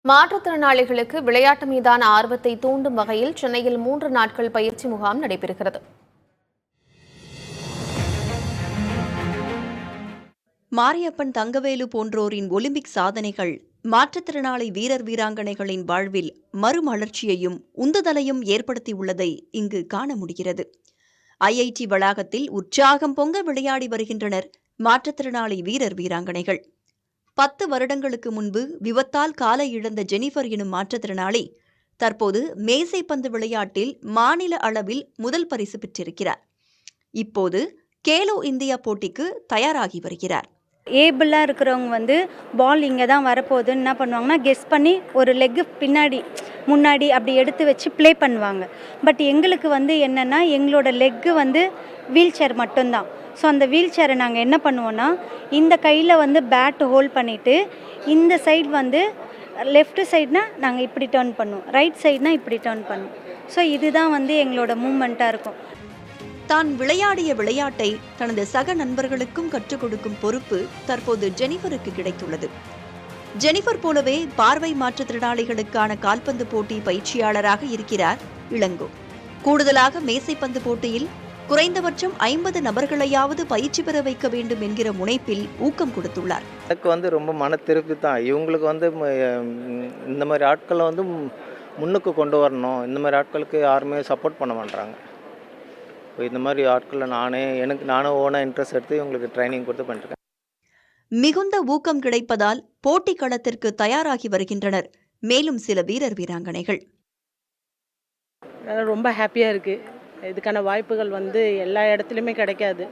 மாற்றுத்திறனாளிகளுக்கு விளையாட்டு மீதான ஆர்வத்தை தூண்டும் வகையில் சென்னையில் 3 நாட்கள் பயிற்சி முகாம் நடைபெறுகிறது. மாரியப்பன் தங்கவேலு போன்றோரின் ஒலிம்பிக் சாதனைகள் மாற்றுத்திறனாளி வீரர் வீராங்கனைகளின் வாழ்வில் மறுமலர்ச்சியையும் உந்துதலையும் ஏற்படுத்தியுள்ளதை இங்கு காண முடிகிறது. ஐஐடி வளாகத்தில் உற்சாகம் பொங்க விளையாடி வருகின்றனர் மாற்றுத்திறனாளி வீரர் வீராங்கனைகள். 10 வருடங்களுக்கு முன்பு விபத்தால் காலை இழந்த ஜெனிஃபர் எனும் மாற்றுத்திறனாளி தற்போது மேசைப்பந்து விளையாட்டில் மாநில அளவில் முதல் பரிசு பெற்றிருக்கிறார். இப்போது கேலோ இந்தியா போட்டிக்கு தயாராகி வருகிறார். ஏபிளாக இருக்கிறவங்க பால் இங்கே தான் வரப்போகுதுன்னு என்ன பண்ணுவாங்கன்னா கெஸ் பண்ணி ஒரு லெக்கு முன்னாடி அப்படி எடுத்து வச்சு ப்ளே பண்ணுவாங்க. பட் எங்களுக்கு என்னென்னா எங்களோட லெக்கு வீல் சேர் மட்டும்தான். ஸோ அந்த வீல் சேரை நாங்கள் என்ன பண்ணுவோன்னா இந்த கையில் பேட் ஹோல்ட் பண்ணிவிட்டு இந்த சைடு லெஃப்ட் சைட்னா நாங்கள் இப்படி டர்ன் பண்ணுவோம், ரைட் சைட்னா இப்படி டர்ன் பண்ணுவோம். ஸோ இதுதான் எங்களோட மூமெண்ட்டாக இருக்கும். தான் விளையாடிய விளையாட்டை தனது சக நண்பர்களுக்கும் கற்றுக் கொடுக்கும் பொறுப்பு தற்போது ஜெனிஃபருக்கு கிடைத்துள்ளது. ஜெனிஃபர் போலவே பார்வை மாற்றுத்திறனாளிகளுக்கான கால்பந்து போட்டி பயிற்சியாளராக இருக்கிறார் இளங்கோ. கூடுதலாக மேசைப்பந்து போட்டியில் குறைந்தபட்சம் 50 நபர்களையாவது பயிற்சி பெற வைக்க வேண்டும் என்கிற முனைப்பில் ஊக்கம் கொடுத்துள்ளார். எனக்கு ரொம்ப மன திருப்தி தான். இவங்களுக்கு இந்த மாதிரி ஆட்களை முன்னுக்கு கொண்டு வரணும். இந்த மாதிரி ஆட்களுக்கு யாருமே சப்போர்ட் பண்ண மாட்டாங்க. இந்த மாதிரி ஆட்களை நானும் ஓனாக இன்ட்ரெஸ்ட் எடுத்து இவங்களுக்கு ட்ரைனிங் கொடுத்து பண்ணிருக்கேன். மிகுந்த ஊக்கம் கிடைப்பதால் போட்டி களத்திற்கு தயாராகி வருகின்றனர் மேலும் சில வீரர் வீராங்கனைகள். ரொம்ப ஹாப்பியாக இருக்குது. இதுக்கான வாய்ப்புகள் எல்லா இடத்துலையுமே கிடைக்காது.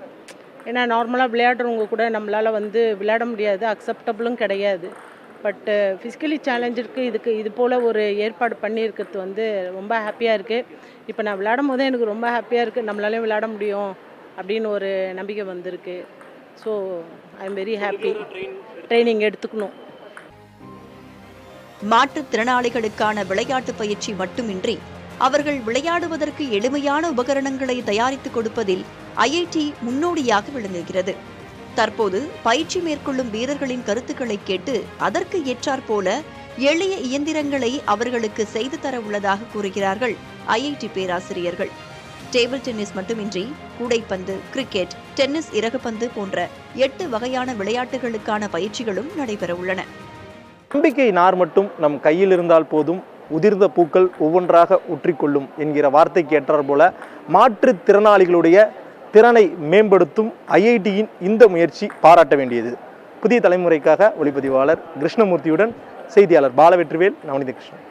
ஏன்னா நார்மலாக விளையாடுறவங்க கூட நம்மளால் விளையாட முடியாது, அக்செப்டபுளும் கிடையாது. பட்டு ஃபிசிக்கலி சேலஞ்சிற்கு இது போல் ஒரு ஏற்பாடு பண்ணியிருக்கிறது ரொம்ப ஹாப்பியாக இருக்குது. இப்போ நான் விளையாடும் போதே எனக்கு ரொம்ப ஹாப்பியாக இருக்குது. நம்மளாலையும் விளையாட முடியும் அப்படின்னு ஒரு நம்பிக்கை வந்திருக்கு. So I am very happy. Training எடுத்துக்கணும். மாற்றுத்திறனாளிகளுக்கான விளையாட்டு பயிற்சி மட்டுமின்றி அவர்கள் விளையாடுவதற்கு எளிமையான உபகரணங்களை தயாரித்துக் கொடுப்பதில் ஐஐடி முன்னோடியாக விளங்குகிறது. தற்போது பயிற்சி மேற்கொள்ளும் வீரர்களின் கருத்துக்களை கேட்டு அதற்கு ஏற்றாற்போல எளிய இயந்திரங்களை அவர்களுக்கு செய்து தர உள்ளதாக கூறுகிறார்கள் ஐஐடி பேராசிரியர்கள். டேபிள் டென்னிஸ் மட்டுமின்றி கூடைப்பந்து, கிரிக்கெட், டென்னிஸ் இறகுப்பந்து போன்ற 8 வகையான விளையாட்டுகளுக்கான பயிற்சிகளும் நடைபெற உள்ளன. நம்பிக்கை நார் மட்டும் நம் கையில் இருந்தால் போதும், உதிர்ந்த பூக்கள் ஒவ்வொன்றாக உற்றிக்கொள்ளும் என்கிற வார்த்தைக்கு ஏற்றார் போல மாற்றுத்திறனாளிகளுடைய திறனை மேம்படுத்தும் ஐஐடியின் இந்த முயற்சி பாராட்ட வேண்டியது. புதிய தலைமுறைக்காக ஒளிப்பதிவாளர் கிருஷ்ணமூர்த்தியுடன் செய்தியாளர் பாலவெற்றிவேல், நவநீத கிருஷ்ணன்.